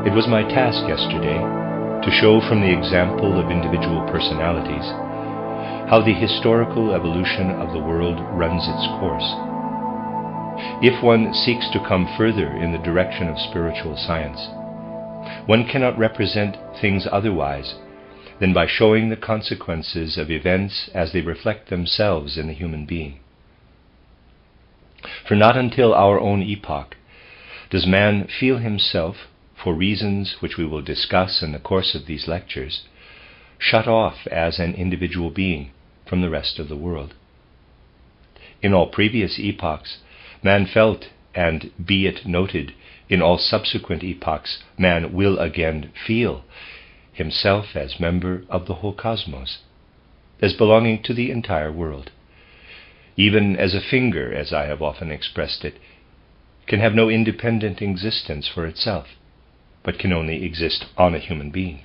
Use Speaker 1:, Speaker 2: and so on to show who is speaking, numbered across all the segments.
Speaker 1: It was my task yesterday to show from the example of individual personalities how the historical evolution of the world runs its course. If one seeks to come further in the direction of spiritual science, one cannot represent things otherwise than by showing the consequences of events as they reflect themselves in the human being. For not until our own epoch does man feel himself, for reasons which we will discuss in the course of these lectures, shut off as an individual being from the rest of the world. In all previous epochs, man felt, and be it noted, in all subsequent epochs, man will again feel himself as member of the whole cosmos, as belonging to the entire world. Even as a finger, as I have often expressed it, can have no independent existence for itself, but can only exist on a human being.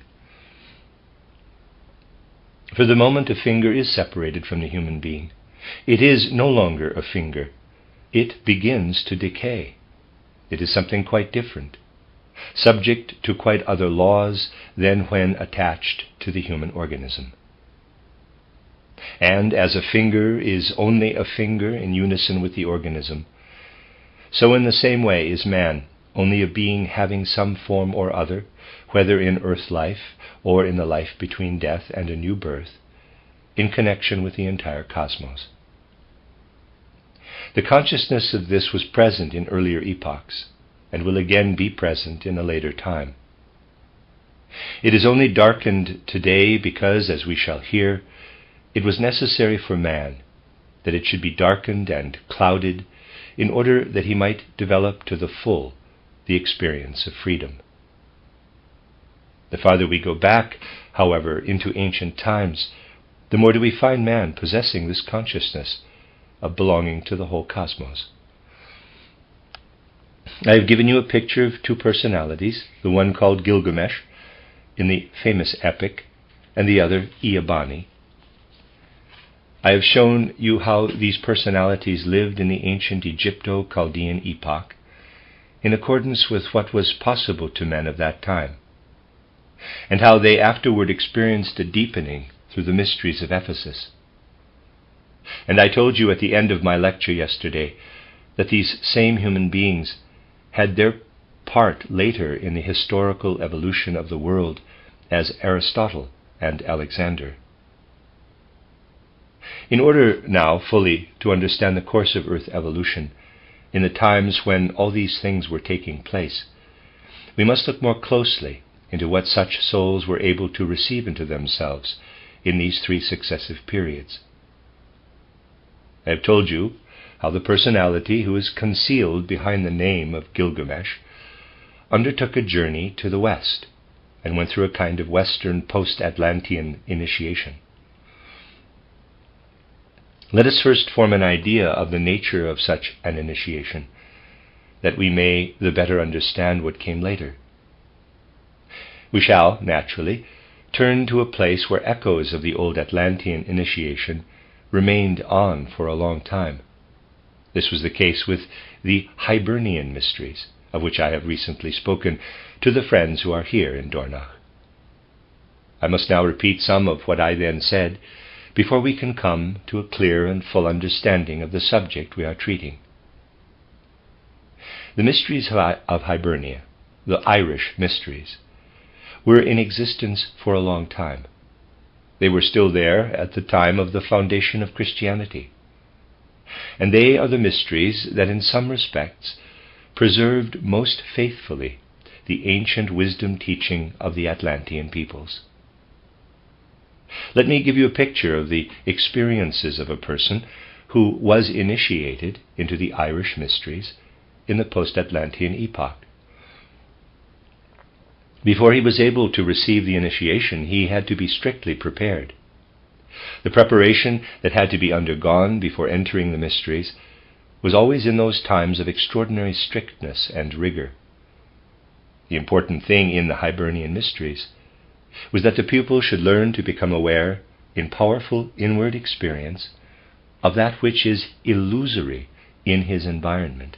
Speaker 1: For the moment a finger is separated from the human being, it is no longer a finger. It begins to decay. It is something quite different, subject to quite other laws than when attached to the human organism. And as a finger is only a finger in unison with the organism, so in the same way is man only a being having some form or other, whether in earth life or in the life between death and a new birth, in connection with the entire cosmos. The consciousness of this was present in earlier epochs, and will again be present in a later time. It is only darkened today because, as we shall hear, it was necessary for man that it should be darkened and clouded in order that he might develop to the full the experience of freedom. The farther we go back, however, into ancient times, the more do we find man possessing this consciousness of belonging to the whole cosmos. I have given you a picture of two personalities, the one called Gilgamesh in the famous epic, and the other Eabani. I have shown you how these personalities lived in the ancient Egypto-Chaldean epoch, in accordance with what was possible to men of that time, and how they afterward experienced a deepening through the mysteries of Ephesus. And I told you at the end of my lecture yesterday that these same human beings had their part later in the historical evolution of the world as Aristotle and Alexander. In order now fully to understand the course of Earth evolution in the times when all these things were taking place, we must look more closely into what such souls were able to receive into themselves in these three successive periods. I have told you how the personality who is concealed behind the name of Gilgamesh undertook a journey to the west and went through a kind of Western post-Atlantean initiation. Let us first form an idea of the nature of such an initiation, that we may the better understand what came later. We shall, naturally, turn to a place where echoes of the old Atlantean initiation remained on for a long time. This was the case with the Hibernian mysteries, of which I have recently spoken to the friends who are here in Dornach. I must now repeat some of what I then said before we can come to a clear and full understanding of the subject we are treating. The mysteries of Hibernia, the Irish mysteries, were in existence for a long time. They were still there at the time of the foundation of Christianity. And they are the mysteries that in some respects preserved most faithfully the ancient wisdom teaching of the Atlantean peoples. Let me give you a picture of the experiences of a person who was initiated into the Irish mysteries in the post-Atlantean epoch. Before he was able to receive the initiation, he had to be strictly prepared. The preparation that had to be undergone before entering the mysteries was always in those times of extraordinary strictness and rigor. The important thing in the Hibernian mysteries was that the pupil should learn to become aware, in powerful inward experience, of that which is illusory in his environment.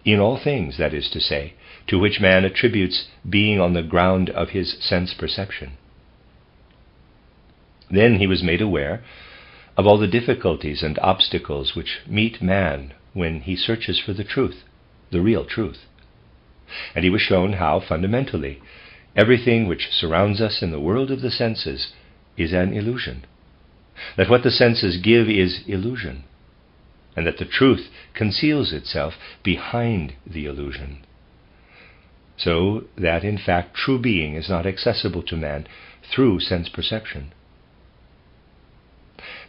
Speaker 1: in all things, that is to say, to which man attributes being on the ground of his sense perception. Then he was made aware of all the difficulties and obstacles which meet man when he searches for the truth, the real truth. And he was shown how, fundamentally, everything which surrounds us in the world of the senses is an illusion, that what the senses give is illusion, and that the truth conceals itself behind the illusion, so that in fact true being is not accessible to man through sense perception.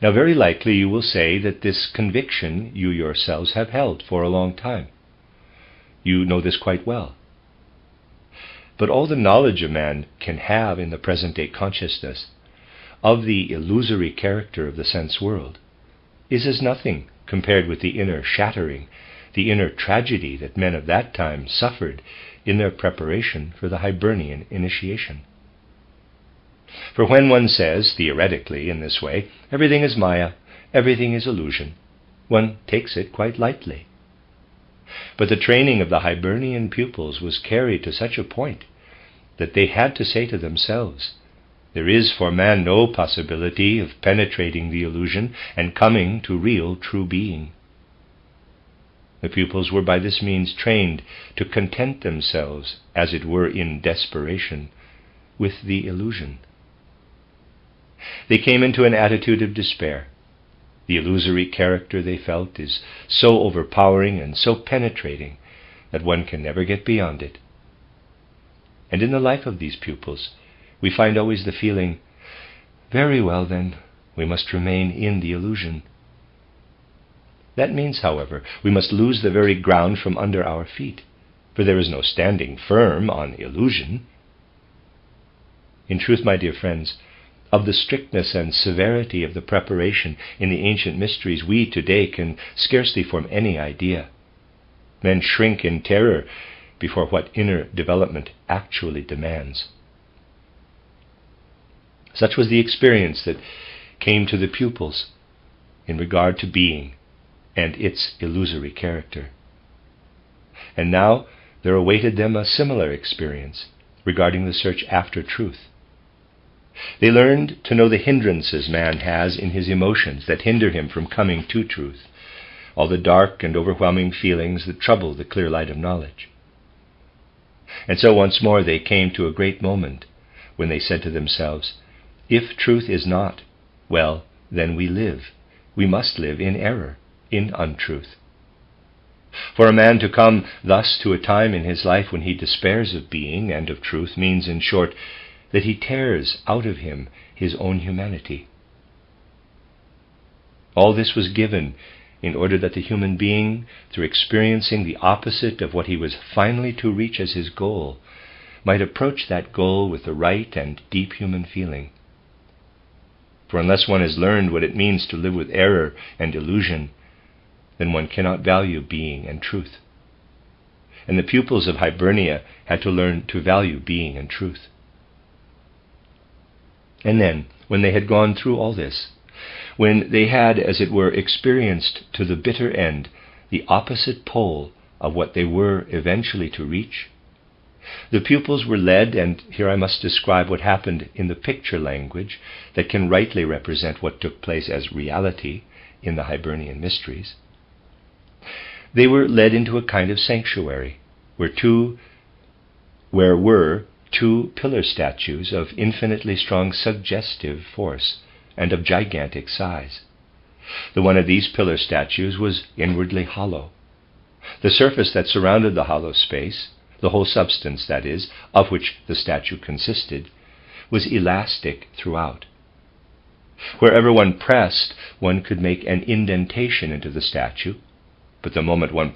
Speaker 1: Now very likely you will say that this conviction you yourselves have held for a long time. You know this quite well. But all the knowledge a man can have in the present-day consciousness of the illusory character of the sense world is as nothing compared with the inner shattering, the inner tragedy that men of that time suffered in their preparation for the Hibernian initiation. For when one says, theoretically, in this way, everything is Maya, everything is illusion, one takes it quite lightly. But the training of the Hibernian pupils was carried to such a point that they had to say to themselves, there is for man no possibility of penetrating the illusion and coming to real true being. The pupils were by this means trained to content themselves, as it were in desperation, with the illusion. They came into an attitude of despair. The illusory character, they felt, is so overpowering and so penetrating that one can never get beyond it. And in the life of these pupils, we find always the feeling, very well then, we must remain in the illusion. That means, however, we must lose the very ground from under our feet, for there is no standing firm on illusion. In truth, my dear friends, of the strictness and severity of the preparation in the ancient mysteries we today can scarcely form any idea. Men shrink in terror before what inner development actually demands. Such was the experience that came to the pupils in regard to being and its illusory character. And now there awaited them a similar experience regarding the search after truth. They learned to know the hindrances man has in his emotions that hinder him from coming to truth, all the dark and overwhelming feelings that trouble the clear light of knowledge. And so once more they came to a great moment when they said to themselves, if truth is not, well, then we must live in error, in untruth. For a man to come thus to a time in his life when he despairs of being and of truth means, in short, that he tears out of him his own humanity. All this was given in order that the human being, through experiencing the opposite of what he was finally to reach as his goal, might approach that goal with the right and deep human feeling. For unless one has learned what it means to live with error and illusion, then one cannot value being and truth. And the pupils of Hibernia had to learn to value being and truth. And then, when they had gone through all this, when they had, as it were, experienced to the bitter end the opposite pole of what they were eventually to reach, the pupils were led, and here I must describe what happened in the picture language that can rightly represent what took place as reality in the Hibernian mysteries. They were led into a kind of sanctuary where were two pillar statues of infinitely strong suggestive force and of gigantic size. The one of these pillar statues was inwardly hollow. The surface that surrounded the hollow space, the whole substance, that is, of which the statue consisted, was elastic throughout. Wherever one pressed, one could make an indentation into the statue, but the moment one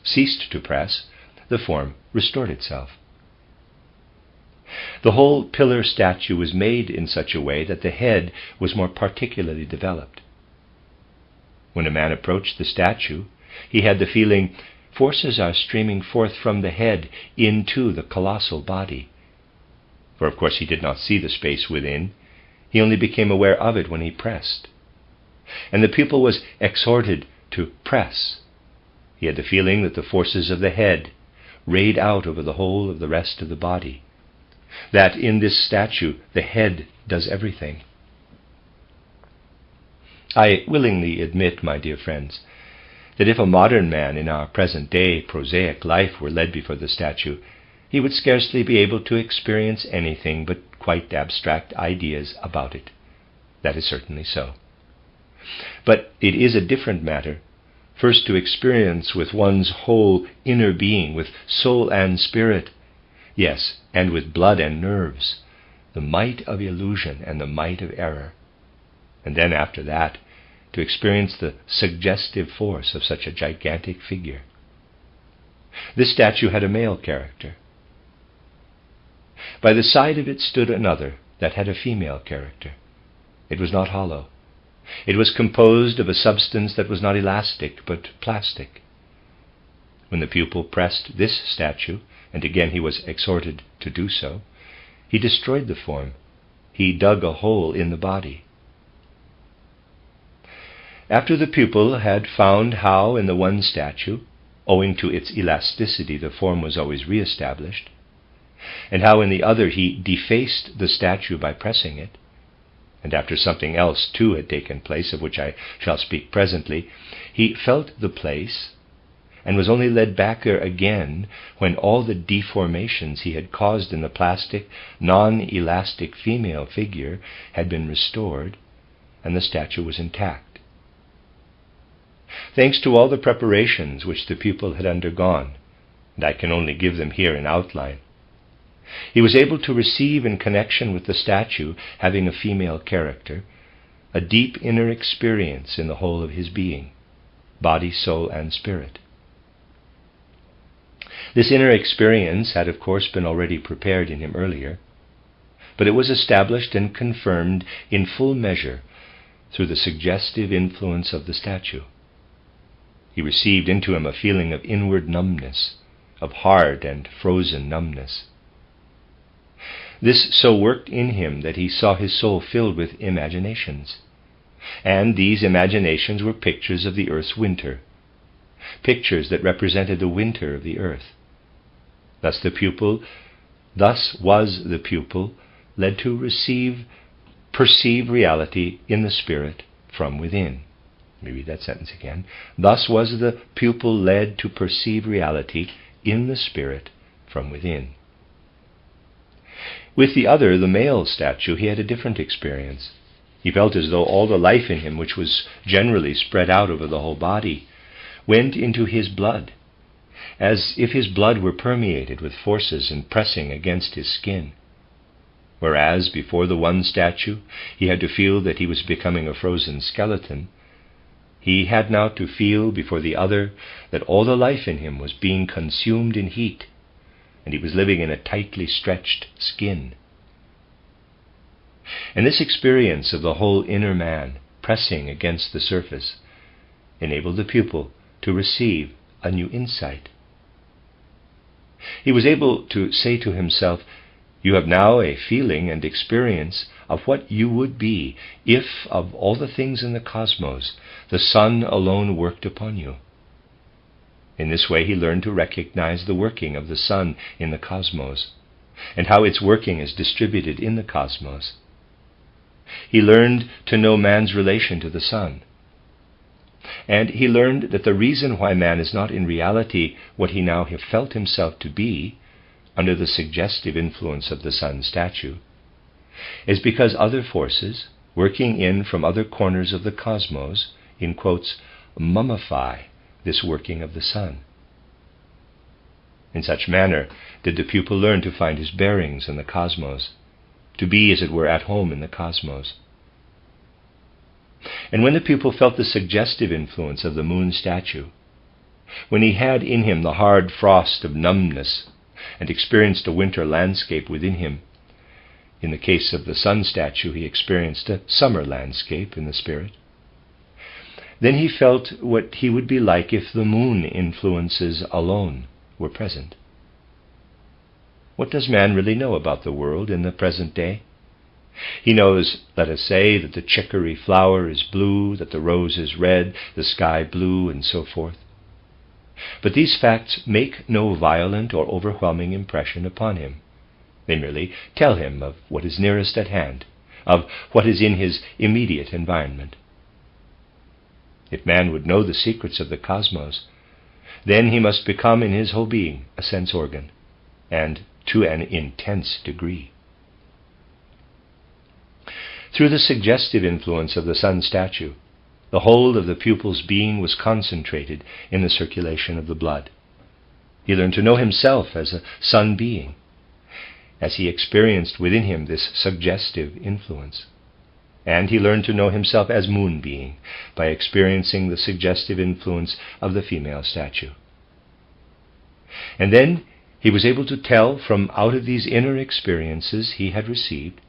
Speaker 1: ceased to press, the form restored itself. The whole pillar statue was made in such a way that the head was more particularly developed. When a man approached the statue, he had the feeling, forces are streaming forth from the head into the colossal body. For of course he did not see the space within, he only became aware of it when he pressed. And the pupil was exhorted to press. He had the feeling that the forces of the head rayed out over the whole of the rest of the body, that in this statue the head does everything. I willingly admit, my dear friends, that if a modern man in our present-day prosaic life were led before the statue, he would scarcely be able to experience anything but quite abstract ideas about it. That is certainly so. But it is a different matter, first to experience with one's whole inner being, with soul and spirit, yes, and with blood and nerves, the might of illusion and the might of error, and then after that, to experience the suggestive force of such a gigantic figure. This statue had a male character. By the side of it stood another that had a female character. It was not hollow. It was composed of a substance that was not elastic, but plastic. When the pupil pressed this statue, and again he was exhorted to do so, he destroyed the form. He dug a hole in the body. After the pupil had found how in the one statue, owing to its elasticity, the form was always re-established, and how in the other he defaced the statue by pressing it, and after something else too had taken place, of which I shall speak presently, he felt the place, and was only led back there again when all the deformations he had caused in the plastic, non-elastic female figure had been restored, and the statue was intact. Thanks to all the preparations which the pupil had undergone, and I can only give them here in outline, he was able to receive in connection with the statue having a female character, a deep inner experience in the whole of his being, body, soul, and spirit. This inner experience had of course been already prepared in him earlier, but it was established and confirmed in full measure through the suggestive influence of the statue. He received into him a feeling of inward numbness, of hard and frozen numbness. This so worked in him that he saw his soul filled with imaginations, and these imaginations were pictures of the earth's winter, pictures that represented the winter of the earth. Thus was the pupil led to perceive reality in the spirit from within. Let me read that sentence again. Thus was the pupil led to perceive reality in the spirit from within. With the other, the male statue, he had a different experience. He felt as though all the life in him, which was generally spread out over the whole body, went into his blood, as if his blood were permeated with forces and pressing against his skin. Whereas before the one statue he had to feel that he was becoming a frozen skeleton, he had now to feel before the other that all the life in him was being consumed in heat, and he was living in a tightly stretched skin. And this experience of the whole inner man pressing against the surface enabled the pupil to receive a new insight. He was able to say to himself, "You have now a feeling and experience of what you would be if, of all the things in the cosmos, the sun alone worked upon you." In this way he learned to recognize the working of the sun in the cosmos, and how its working is distributed in the cosmos. He learned to know man's relation to the sun, and he learned that the reason why man is not in reality what he now felt himself to be, under the suggestive influence of the sun statue, is because other forces, working in from other corners of the cosmos, in quotes, mummify this working of the sun. In such manner did the pupil learn to find his bearings in the cosmos, to be, as it were, at home in the cosmos. And when the pupil felt the suggestive influence of the moon statue, when he had in him the hard frost of numbness and experienced a winter landscape within him, in the case of the sun statue he experienced a summer landscape in the spirit, then he felt what he would be like if the moon influences alone were present. What does man really know about the world in the present day? He knows, let us say, that the chicory flower is blue, that the rose is red, the sky blue, and so forth. But these facts make no violent or overwhelming impression upon him. They merely tell him of what is nearest at hand, of what is in his immediate environment. If man would know the secrets of the cosmos, then he must become in his whole being a sense organ, and to an intense degree. Through the suggestive influence of the sun statue, the whole of the pupil's being was concentrated in the circulation of the blood. He learned to know himself as a sun being, as he experienced within him this suggestive influence. And he learned to know himself as moon being by experiencing the suggestive influence of the female statue. And then he was able to tell from out of these inner experiences he had received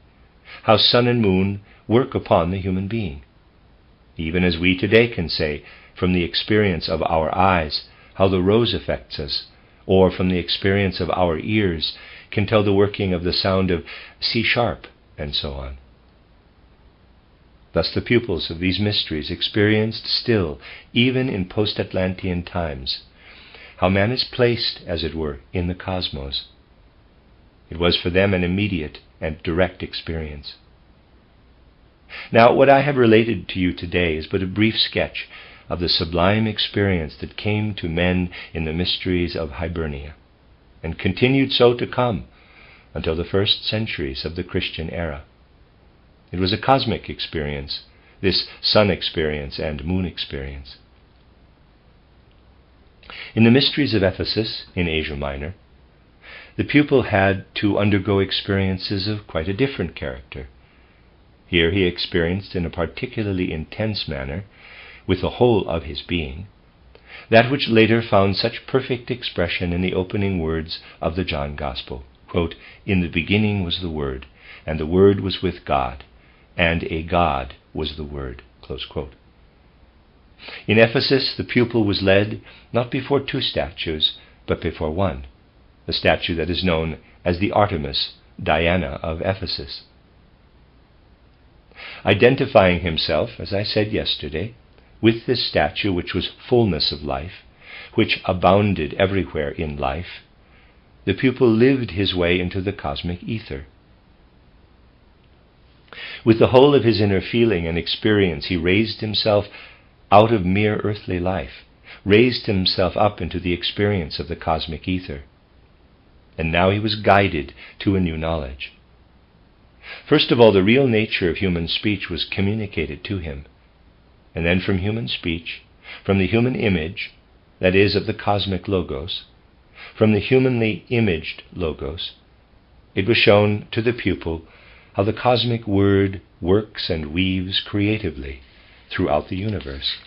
Speaker 1: how sun and moon work upon the human being, even as we today can say from the experience of our eyes how the rose affects us, or from the experience of our ears can tell the working of the sound of C sharp, and so on. Thus the pupils of these mysteries experienced still, even in post-Atlantean times, how man is placed, as it were, in the cosmos. It was for them an immediate and direct experience. Now, what I have related to you today is but a brief sketch of the sublime experience that came to men in the mysteries of Hibernia, and continued so to come until the first centuries of the Christian era. It was a cosmic experience, this sun experience and moon experience. In the mysteries of Ephesus, in Asia Minor, the pupil had to undergo experiences of quite a different character. Here he experienced in a particularly intense manner, with the whole of his being, that which later found such perfect expression in the opening words of the John Gospel, quote, "In the beginning was the Word, and the Word was with God, and a God was the Word," close quote. In Ephesus, the pupil was led not before two statues, but before one, the statue that is known as the Artemis, Diana of Ephesus. Identifying himself, as I said yesterday, with this statue which was fullness of life, which abounded everywhere in life, the pupil lived his way into the cosmic ether. With the whole of his inner feeling and experience, he raised himself out of mere earthly life, raised himself up into the experience of the cosmic ether. And now he was guided to a new knowledge. First of all, the real nature of human speech was communicated to him. And then from human speech, from the human image, that is, of the cosmic logos, from the humanly imaged logos, it was shown to the pupil how the cosmic word works and weaves creatively throughout the universe.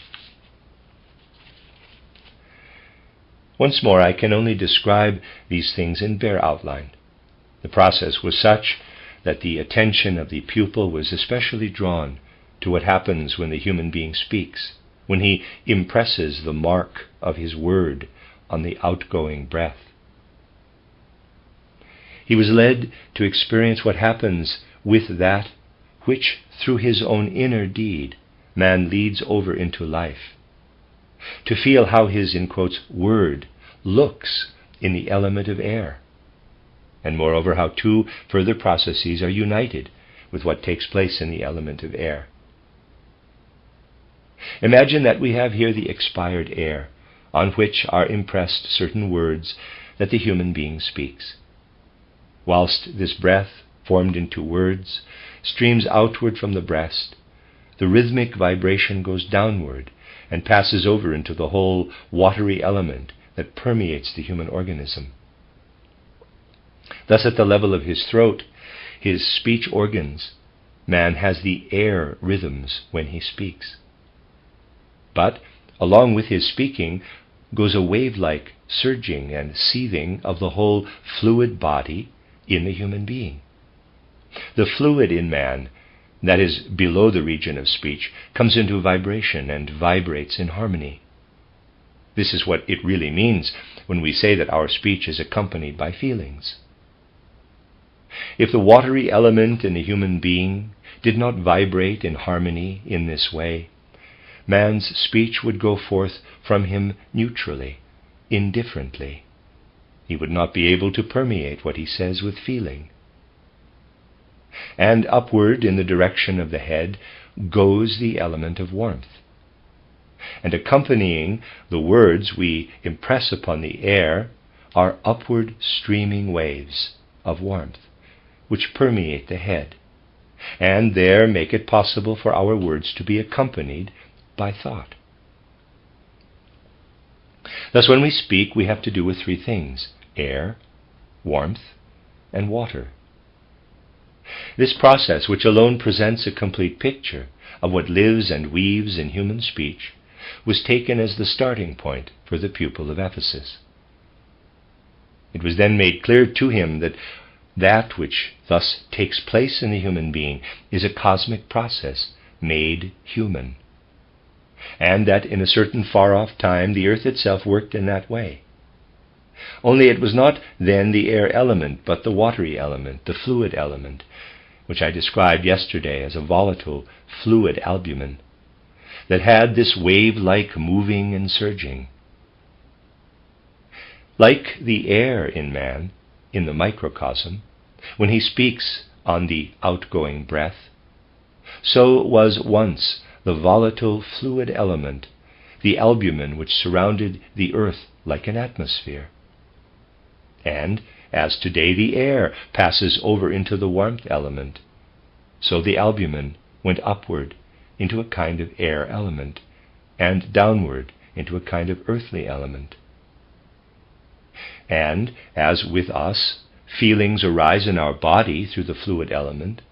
Speaker 1: Once more, I can only describe these things in bare outline. The process was such that the attention of the pupil was especially drawn to what happens when the human being speaks, when he impresses the mark of his word on the outgoing breath. He was led to experience what happens with that which, through his own inner deed, man leads over into life, to feel how his, in quotes, word looks in the element of air, and moreover how two further processes are united with what takes place in the element of air. Imagine that we have here the expired air, on which are impressed certain words that the human being speaks. Whilst this breath, formed into words, streams outward from the breast, the rhythmic vibration goes downward and passes over into the whole watery element that permeates the human organism. Thus, at the level of his throat, his speech organs, man has the air rhythms when he speaks. But, along with his speaking, goes a wave-like surging and seething of the whole fluid body in the human being. The fluid in man, that is below the region of speech, comes into vibration and vibrates in harmony. This is what it really means when we say that our speech is accompanied by feelings. If the watery element in the human being did not vibrate in harmony in this way, man's speech would go forth from him neutrally, indifferently. He would not be able to permeate what he says with feeling. And upward in the direction of the head goes the element of warmth. And accompanying the words we impress upon the air are upward streaming waves of warmth, which permeate the head, and there make it possible for our words to be accompanied by thought. Thus, when we speak, we have to do with three things: air, warmth, and water. This process, which alone presents a complete picture of what lives and weaves in human speech, was taken as the starting point for the pupil of Ephesus. It was then made clear to him that that which thus takes place in the human being is a cosmic process made human, and that in a certain far-off time the earth itself worked in that way. Only it was not then the air element, but the watery element, the fluid element, which I described yesterday as a volatile, fluid albumen, that had this wave-like moving and surging. Like the air in man, in the microcosm, when he speaks on the outgoing breath, so was once the volatile fluid element, the albumen which surrounded the earth like an atmosphere. And as today the air passes over into the warmth element, so the albumen went upward into a kind of air element, and downward into a kind of earthly element. And as with us, feelings arise in our body through the fluid element,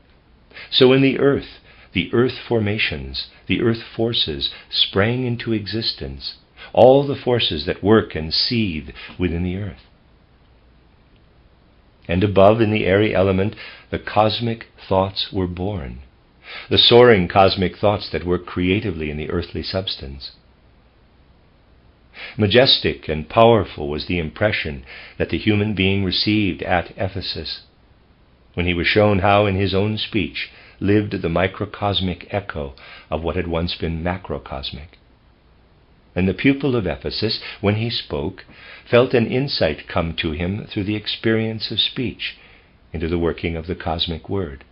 Speaker 1: so in the earth formations, the earth forces sprang into existence, all the forces that work and seethe within the earth. And above in the airy element, the cosmic thoughts were born, the soaring cosmic thoughts that work creatively in the earthly substance. Majestic and powerful was the impression that the human being received at Ephesus, when he was shown how in his own speech lived the microcosmic echo of what had once been macrocosmic. And the pupil of Ephesus, when he spoke, felt an insight come to him through the experience of speech into the working of the cosmic word.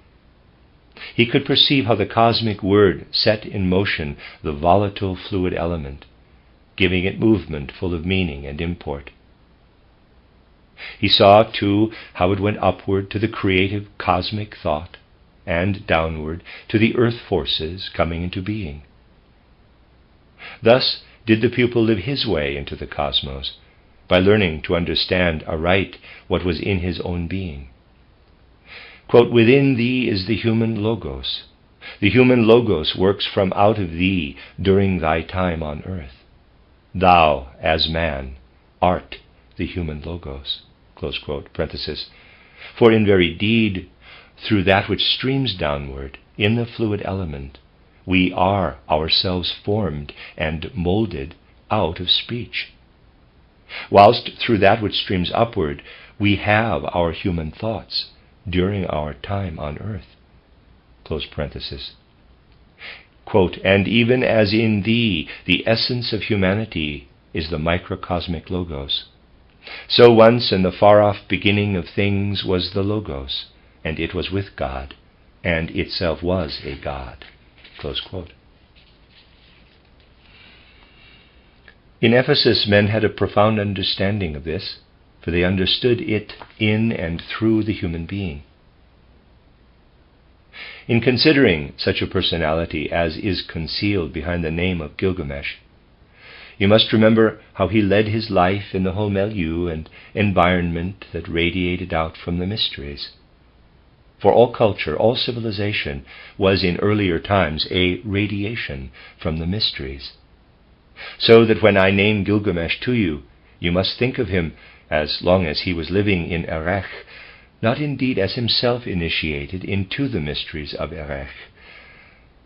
Speaker 1: He could perceive how the cosmic word set in motion the volatile fluid element, giving it movement full of meaning and import. He saw, too, how it went upward to the creative cosmic thought, and downward to the earth forces coming into being. Thus did the pupil live his way into the cosmos, by learning to understand aright what was in his own being. Quote, "Within thee is the human logos. The human logos works from out of thee during thy time on earth. Thou, as man, art the human logos." Close quote, parenthesis. "For in very deed, through that which streams downward in the fluid element, we are ourselves formed and molded out of speech, whilst through that which streams upward we have our human thoughts during our time on earth." Close parenthesis. Quote, "And even as in thee the essence of humanity is the microcosmic logos, so once in the far-off beginning of things was the logos, and it was with God, and itself was a God." Close quote. In Ephesus, men had a profound understanding of this, for they understood it in and through the human being. In considering such a personality as is concealed behind the name of Gilgamesh, you must remember how he led his life in the whole milieu and environment that radiated out from the mysteries. For all culture, all civilization was in earlier times a radiation from the mysteries. So that when I name Gilgamesh to you, you must think of him, as long as he was living in Erech, not indeed as himself initiated into the mysteries of Erech,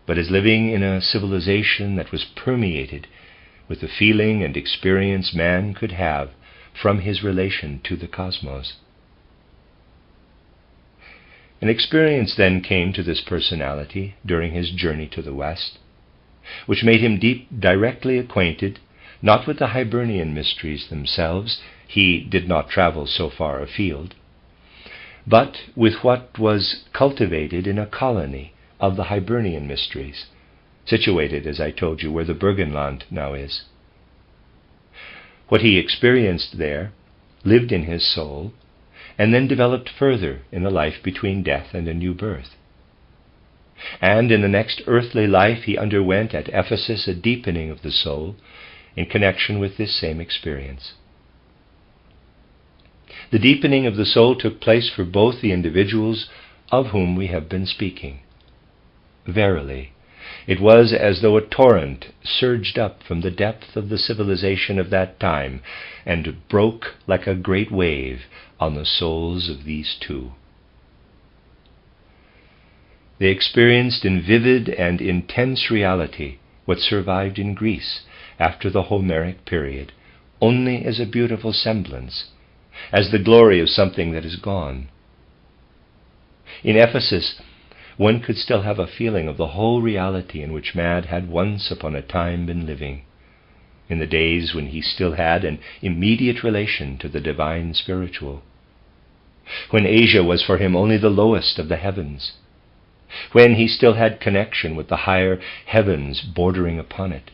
Speaker 1: but as living in a civilization that was permeated with the feeling and experience man could have from his relation to the cosmos. An experience then came to this personality during his journey to the West, which made him directly acquainted not with the Hibernian mysteries themselves, he did not travel so far afield, but with what was cultivated in a colony of the Hibernian mysteries, situated, as I told you, where the Burgenland now is. What he experienced there lived in his soul, and then developed further in the life between death and a new birth. And in the next earthly life he underwent at Ephesus a deepening of the soul in connection with this same experience. The deepening of the soul took place for both the individuals of whom we have been speaking. Verily, it was as though a torrent surged up from the depth of the civilization of that time and broke like a great wave on the souls of these two. They experienced in vivid and intense reality what survived in Greece after the Homeric period, only as a beautiful semblance, as the glory of something that is gone. In Ephesus, one could still have a feeling of the whole reality in which man had once upon a time been living, in the days when he still had an immediate relation to the divine spiritual, when Asia was for him only the lowest of the heavens, when he still had connection with the higher heavens bordering upon it.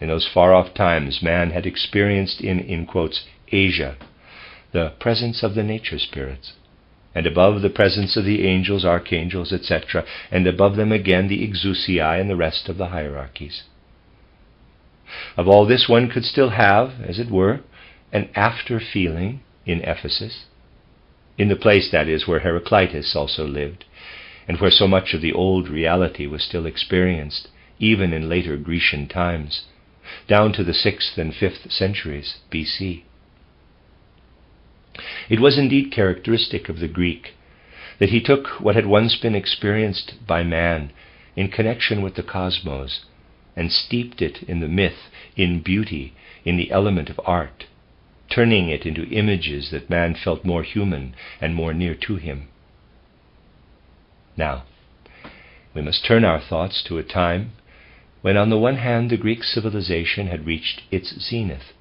Speaker 1: In those far-off times, man had experienced in quotes, Asia, the presence of the nature spirits, and above the presence of the angels, archangels, etc., and above them again the exousiae and the rest of the hierarchies. Of all this one could still have, as it were, an after-feeling in Ephesus, in the place, that is, where Heraclitus also lived, and where so much of the old reality was still experienced, even in later Grecian times, down to the 6th and 5th centuries BC. It was indeed characteristic of the Greek that he took what had once been experienced by man in connection with the cosmos and steeped it in the myth, in beauty, in the element of art, turning it into images that man felt more human and more near to him. Now, we must turn our thoughts to a time when on the one hand the Greek civilization had reached its zenith,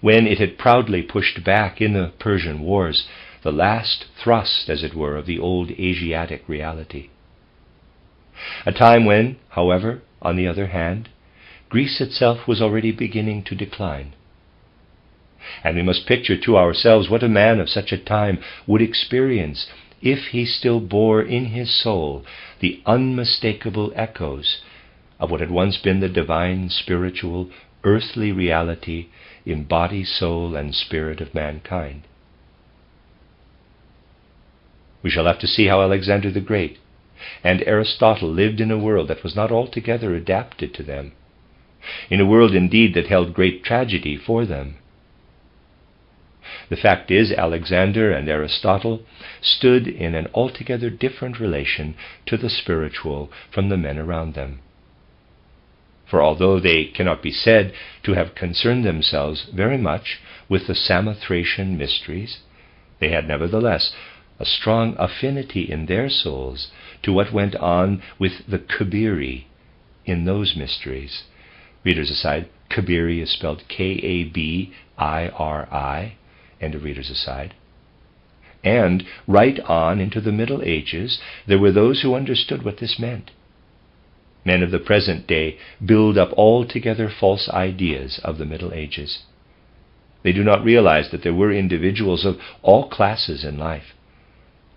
Speaker 1: when it had proudly pushed back in the Persian Wars the last thrust, as it were, of the old Asiatic reality. A time when, however, on the other hand, Greece itself was already beginning to decline. And we must picture to ourselves what a man of such a time would experience if he still bore in his soul the unmistakable echoes of what had once been the divine, spiritual, earthly reality in body, soul, and spirit of mankind. We shall have to see how Alexander the Great and Aristotle lived in a world that was not altogether adapted to them, in a world indeed that held great tragedy for them. The fact is, Alexander and Aristotle stood in an altogether different relation to the spiritual from the men around them. For although they cannot be said to have concerned themselves very much with the Samothracian mysteries, they had nevertheless a strong affinity in their souls to what went on with the Kabiri in those mysteries. Readers aside, Kabiri is spelled Kabiri, and a reader's aside. And right on into the Middle Ages, there were those who understood what this meant. Men of the present day build up altogether false ideas of the Middle Ages. They do not realize that there were individuals of all classes in life,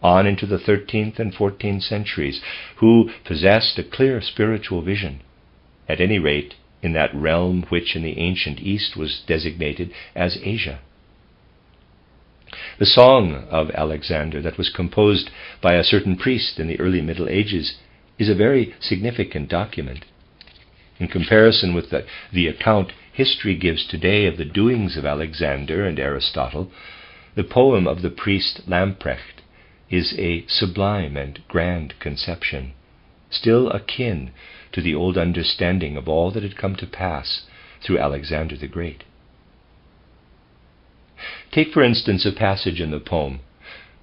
Speaker 1: on into the 13th and 14th centuries, who possessed a clear spiritual vision, at any rate in that realm which in the ancient East was designated as Asia. The song of Alexander that was composed by a certain priest in the early Middle Ages is a very significant document. In comparison with the account history gives today of the doings of Alexander and Aristotle, the poem of the priest Lamprecht is a sublime and grand conception, still akin to the old understanding of all that had come to pass through Alexander the Great. Take, for instance, a passage in the poem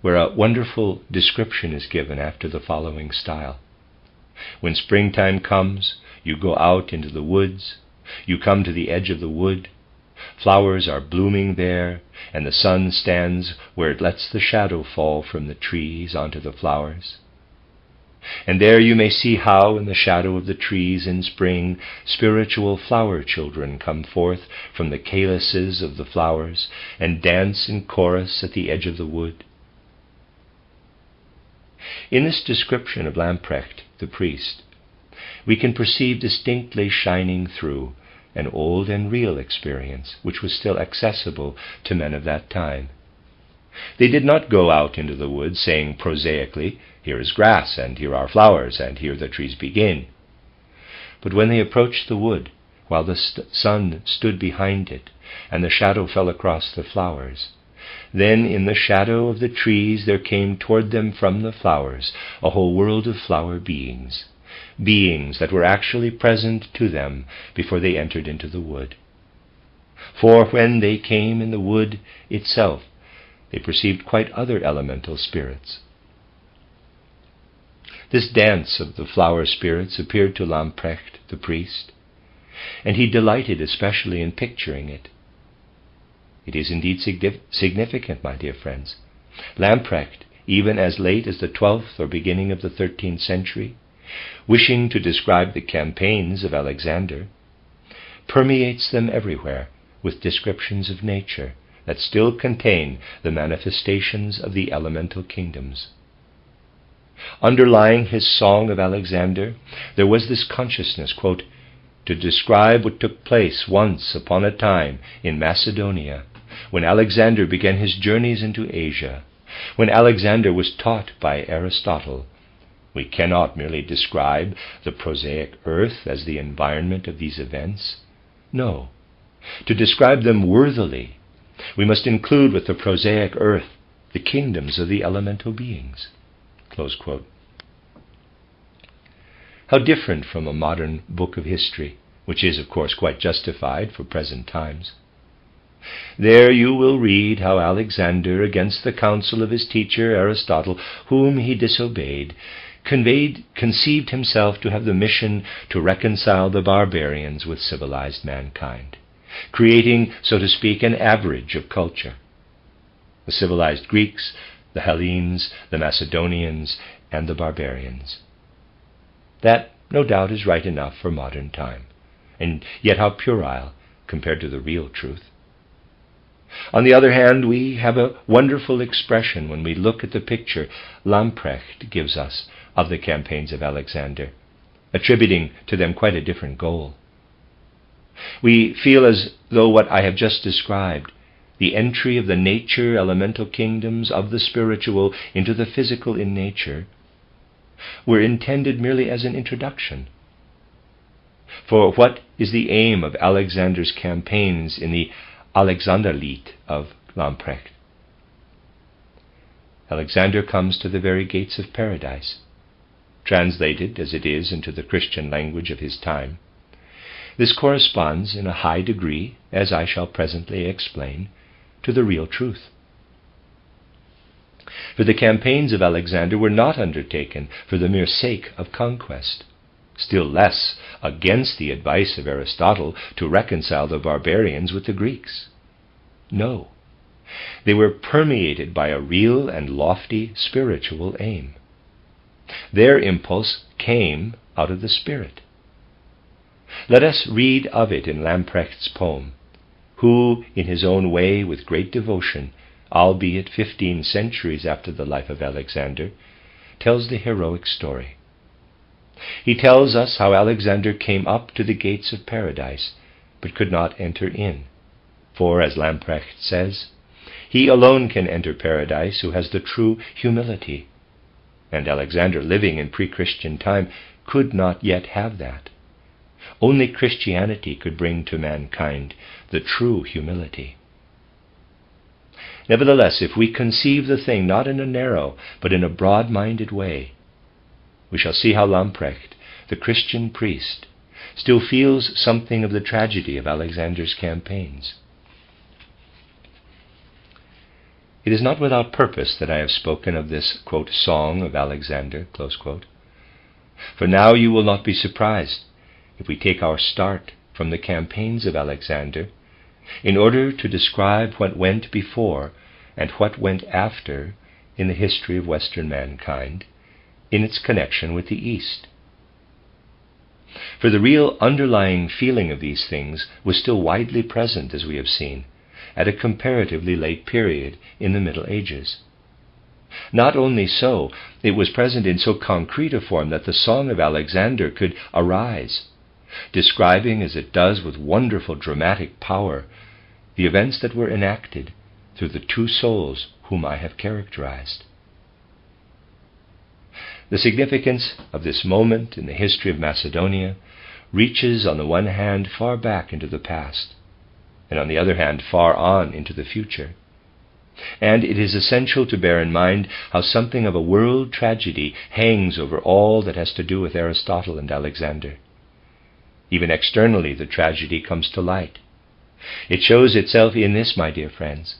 Speaker 1: where a wonderful description is given after the following style. When springtime comes, you go out into the woods, You come to the edge of the wood. Flowers are blooming there, and the sun stands where it lets the shadow fall from the trees onto the flowers. And there you may see how, in the shadow of the trees in spring, spiritual flower children come forth from the calyces of the flowers and dance in chorus at the edge of the wood. In this description of Lamprecht, the priest, we can perceive distinctly shining through an old and real experience which was still accessible to men of that time. They did not go out into the woods saying prosaically, "Here is grass, and here are flowers, and here the trees begin." But when they approached the wood, while the sun stood behind it, and the shadow fell across the flowers, then in the shadow of the trees there came toward them from the flowers a whole world of flower beings, beings that were actually present to them before they entered into the wood. For when they came in the wood itself, they perceived quite other elemental spirits. This dance of the flower spirits appeared to Lamprecht, the priest, and he delighted especially in picturing it. It is indeed significant, my dear friends. Lamprecht, even as late as the 12th or beginning of the 13th century, wishing to describe the campaigns of Alexander, permeates them everywhere with descriptions of nature that still contain the manifestations of the elemental kingdoms. Underlying his song of Alexander, there was this consciousness, quote, "to describe what took place once upon a time in Macedonia, when Alexander began his journeys into Asia, when Alexander was taught by Aristotle. We cannot merely describe the prosaic earth as the environment of these events. No, to describe them worthily, we must include with the prosaic earth the kingdoms of the elemental beings." Close quote. How different from a modern book of history, which is, of course, quite justified for present times. There you will read how Alexander, against the counsel of his teacher Aristotle, whom he disobeyed, conceived himself to have the mission to reconcile the barbarians with civilized mankind, creating, so to speak, an average of culture. The civilized Greeks, the Hellenes, the Macedonians, and the barbarians. That, no doubt, is right enough for modern time, and yet how puerile compared to the real truth. On the other hand, we have a wonderful expression when we look at the picture Lamprecht gives us of the campaigns of Alexander, attributing to them quite a different goal. We feel as though what I have just described, the entry of the nature elemental kingdoms of the spiritual into the physical in nature, were intended merely as an introduction. For what is the aim of Alexander's campaigns in the Alexanderlied of Lamprecht? Alexander comes to the very gates of paradise. Translated as it is into the Christian language of his time, this corresponds in a high degree, as I shall presently explain, to the real truth. For the campaigns of Alexander were not undertaken for the mere sake of conquest, still less against the advice of Aristotle to reconcile the barbarians with the Greeks. No, they were permeated by a real and lofty spiritual aim. Their impulse came out of the Spirit. Let us read of it in Lamprecht's poem, who, in his own way, with great devotion, albeit 15 centuries after the life of Alexander, tells the heroic story. He tells us how Alexander came up to the gates of paradise, but could not enter in. For, as Lamprecht says, he alone can enter paradise who has the true humility. And Alexander, living in pre-Christian time, could not yet have that. Only Christianity could bring to mankind the true humility. Nevertheless, if we conceive the thing not in a narrow, but in a broad-minded way, we shall see how Lamprecht, the Christian priest, still feels something of the tragedy of Alexander's campaigns. It is not without purpose that I have spoken of this, quote, song of Alexander, close quote. For now you will not be surprised if we take our start from the campaigns of Alexander in order to describe what went before and what went after in the history of Western mankind in its connection with the East. For the real underlying feeling of these things was still widely present, as we have seen, at a comparatively late period in the Middle Ages. Not only so, it was present in so concrete a form that the Song of Alexander could arise, describing as it does with wonderful dramatic power the events that were enacted through the two souls whom I have characterized. The significance of this moment in the history of Macedonia reaches on the one hand far back into the past, and on the other hand far on into the future. And it is essential to bear in mind how something of a world tragedy hangs over all that has to do with Aristotle and Alexander. Even externally, the tragedy comes to light. It shows itself in this, my dear friends.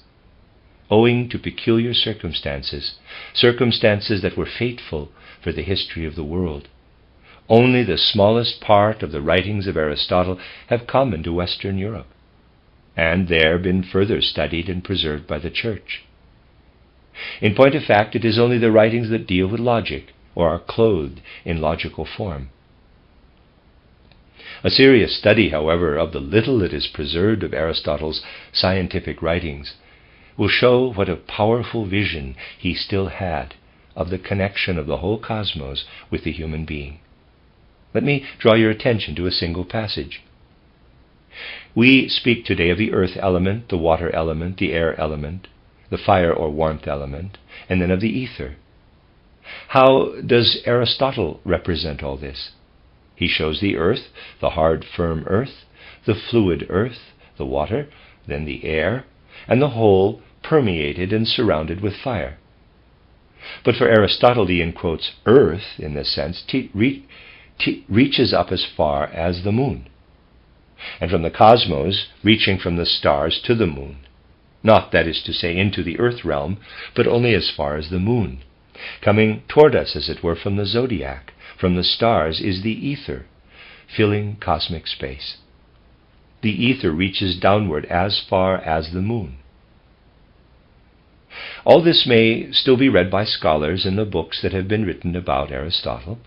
Speaker 1: Owing to peculiar circumstances that were fateful for the history of the world, only the smallest part of the writings of Aristotle have come into Western Europe, and there been further studied and preserved by the Church. In point of fact, it is only the writings that deal with logic, or are clothed in logical form. A serious study, however, of the little that is preserved of Aristotle's scientific writings will show what a powerful vision he still had of the connection of the whole cosmos with the human being. Let me draw your attention to a single passage. We speak today of the earth element, the water element, the air element, the fire or warmth element, and then of the ether. How does Aristotle represent all this? He shows the earth, the hard, firm earth, the fluid earth, the water, then the air, and the whole permeated and surrounded with fire. But for Aristotle, he quotes earth, in this sense, reaches up as far as the moon, and from the cosmos reaching from the stars to the moon, not, that is to say, into the earth realm, but only as far as the moon. Coming toward us, as it were, from the zodiac, from the stars, is the ether, filling cosmic space. The ether reaches downward as far as the moon. All this may still be read by scholars in the books that have been written about Aristotle.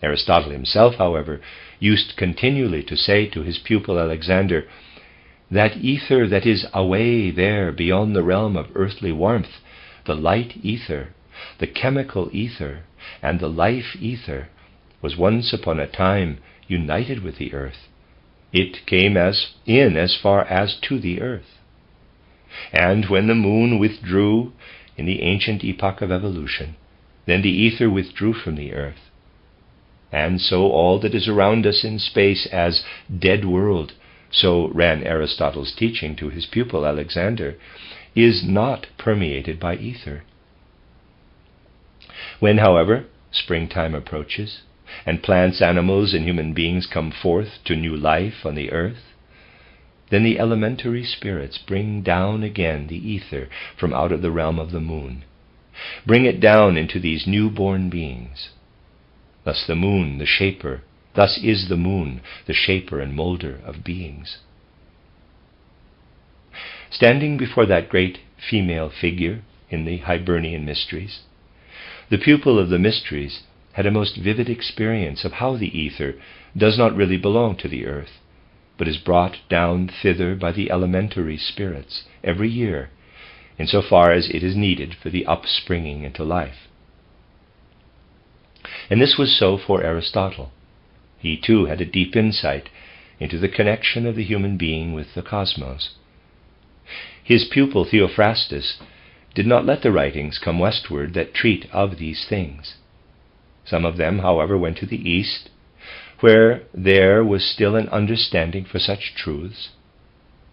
Speaker 1: Aristotle himself, however, used continually to say to his pupil Alexander, that ether that is away there beyond the realm of earthly warmth, the light ether, the chemical ether, and the life ether, was once upon a time united with the earth. It came as far as to the earth. And when the moon withdrew in the ancient epoch of evolution, then the ether withdrew from the earth. And so all that is around us in space as dead world, so ran Aristotle's teaching to his pupil Alexander, is not permeated by ether. When, however, springtime approaches, and plants, animals, and human beings come forth to new life on the earth, then the elementary spirits bring down again the ether from out of the realm of the moon, bring it down into these newborn beings. Thus is the moon, the shaper and molder of beings. Standing before that great female figure in the Hibernian mysteries, the pupil of the mysteries had a most vivid experience of how the ether does not really belong to the earth, but is brought down thither by the elementary spirits every year, insofar as it is needed for the upspringing into life. And this was so for Aristotle. He too had a deep insight into the connection of the human being with the cosmos. His pupil Theophrastus did not let the writings come westward that treat of these things. Some of them, however, went to the east, where there was still an understanding for such truths.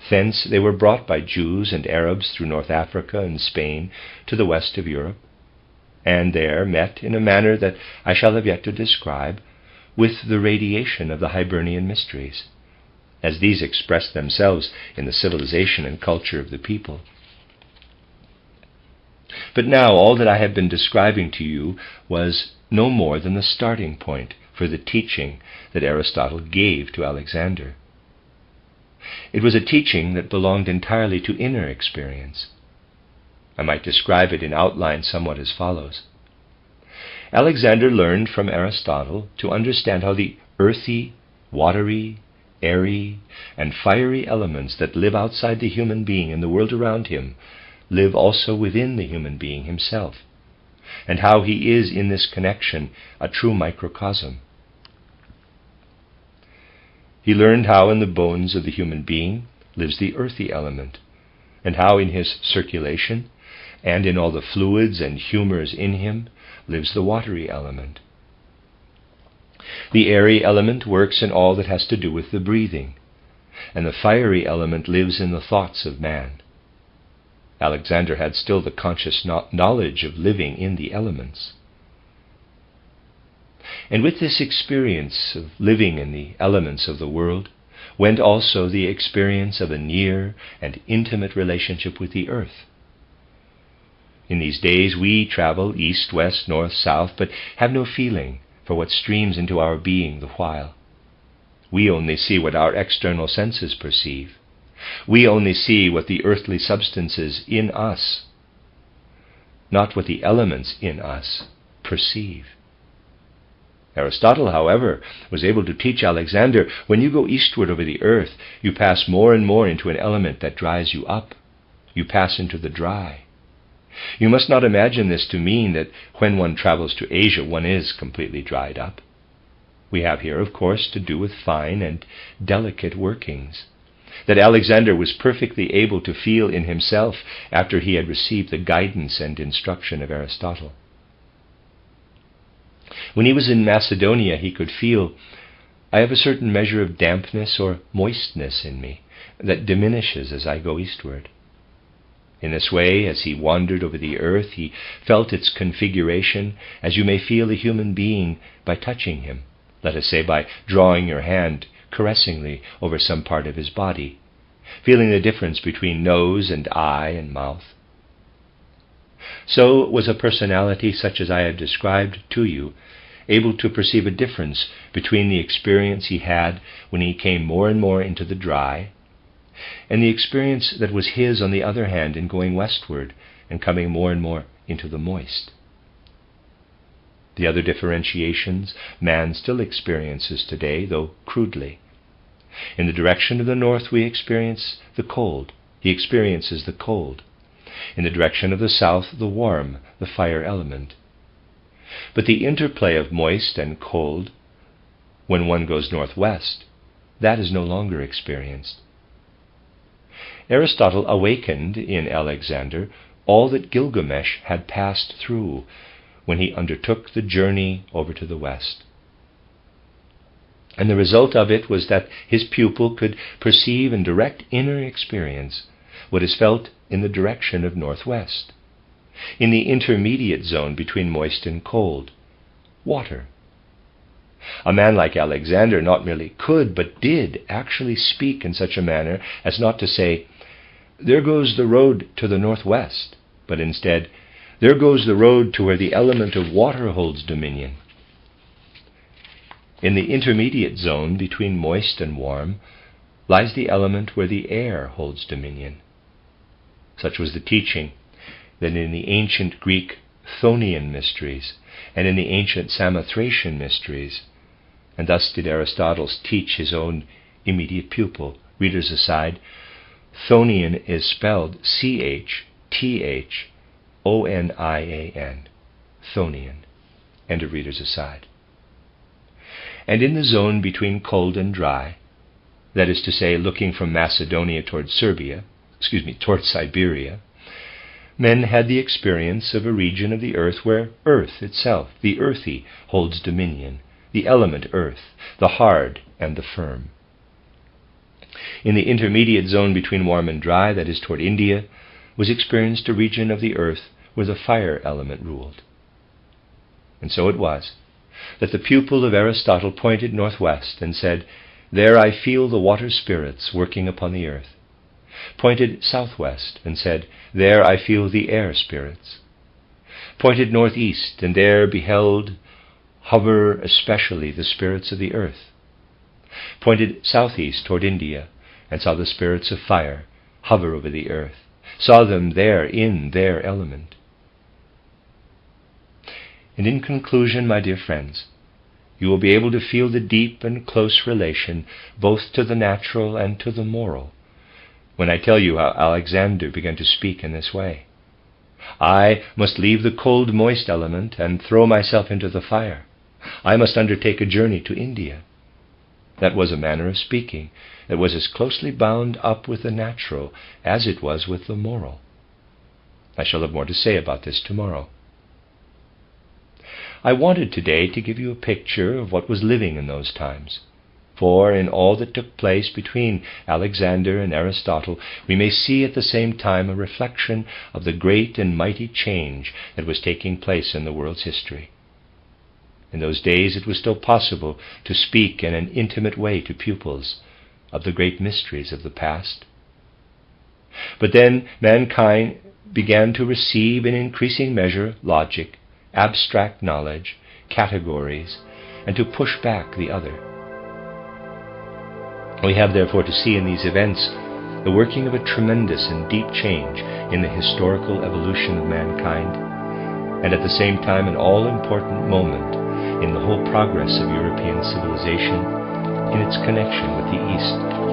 Speaker 1: Thence they were brought by Jews and Arabs through North Africa and Spain to the west of Europe, and there met in a manner that I shall have yet to describe with the radiation of the Hibernian mysteries, as these expressed themselves in the civilization and culture of the people. But now all that I have been describing to you was no more than the starting point for the teaching that Aristotle gave to Alexander. It was a teaching that belonged entirely to inner experience. I might describe it in outline somewhat as follows. Alexander learned from Aristotle to understand how the earthy, watery, airy, and fiery elements that live outside the human being and the world around him live also within the human being himself, and how he is in this connection a true microcosm. He learned how in the bones of the human being lives the earthy element, and how in his circulation and in all the fluids and humors in him lives the watery element. The airy element works in all that has to do with the breathing, and the fiery element lives in the thoughts of man. Alexander had still the conscious knowledge of living in the elements. And with this experience of living in the elements of the world went also the experience of a near and intimate relationship with the earth. In these days we travel east, west, north, south, but have no feeling for what streams into our being the while. We only see what our external senses perceive. We only see what the earthly substances in us, not what the elements in us perceive. Aristotle, however, was able to teach Alexander, when you go eastward over the earth, you pass more and more into an element that dries you up. You pass into the dry. You must not imagine this to mean that when one travels to Asia, one is completely dried up. We have here, of course, to do with fine and delicate workings that Alexander was perfectly able to feel in himself after he had received the guidance and instruction of Aristotle. When he was in Macedonia, he could feel, I have a certain measure of dampness or moistness in me that diminishes as I go eastward. In this way, as he wandered over the earth, he felt its configuration as you may feel a human being by touching him, let us say by drawing your hand caressingly over some part of his body, feeling the difference between nose and eye and mouth. So was a personality such as I have described to you able to perceive a difference between the experience he had when he came more and more into the dry, and the experience that was his, on the other hand, in going westward and coming more and more into the moist. The other differentiations man still experiences today, though crudely. In the direction of the north we experience the cold. He experiences the cold. In the direction of the south, the warm, the fire element. But the interplay of moist and cold, when one goes northwest, that is no longer experienced. Aristotle awakened in Alexander all that Gilgamesh had passed through when he undertook the journey over to the west. And the result of it was that his pupil could perceive in direct inner experience what is felt in the direction of northwest, in the intermediate zone between moist and cold, water. A man like Alexander not merely could, but did actually speak in such a manner as not to say, there goes the road to the northwest, but instead, there goes the road to where the element of water holds dominion. In the intermediate zone between moist and warm lies the element where the air holds dominion. Such was the teaching that in the ancient Greek Chthonian mysteries and in the ancient Samothracian mysteries, and thus did Aristotle teach his own immediate pupil. Readers aside, Chthonian is spelled C-H-T-H-O-N-I-A-N, Chthonian. End of readers aside. And in the zone between cold and dry, that is to say, looking from Macedonia towards towards Siberia, men had the experience of a region of the earth where earth itself, the earthy, holds dominion, the element earth, the hard and the firm. In the intermediate zone between warm and dry, that is toward India, was experienced a region of the earth where the fire element ruled. And so it was that the pupil of Aristotle pointed northwest and said, there I feel the water spirits working upon the earth. Pointed southwest and said, there I feel the air spirits. Pointed northeast and there beheld hover especially the spirits of the earth. Pointed southeast toward India and saw the spirits of fire hover over the earth, saw them there in their element. And in conclusion, my dear friends, you will be able to feel the deep and close relation both to the natural and to the moral when I tell you how Alexander began to speak in this way. I must leave the cold, moist element and throw myself into the fire. I must undertake a journey to India. That was a manner of speaking that was as closely bound up with the natural as it was with the moral. I shall have more to say about this tomorrow. I wanted today to give you a picture of what was living in those times, for in all that took place between Alexander and Aristotle, we may see at the same time a reflection of the great and mighty change that was taking place in the world's history. In those days it was still possible to speak in an intimate way to pupils of the great mysteries of the past. But then mankind began to receive in increasing measure logic, abstract knowledge, categories, and to push back the other. We have therefore to see in these events the working of a tremendous and deep change in the historical evolution of mankind, and at the same time an all-important moment in the whole progress of European civilization in its connection with the East.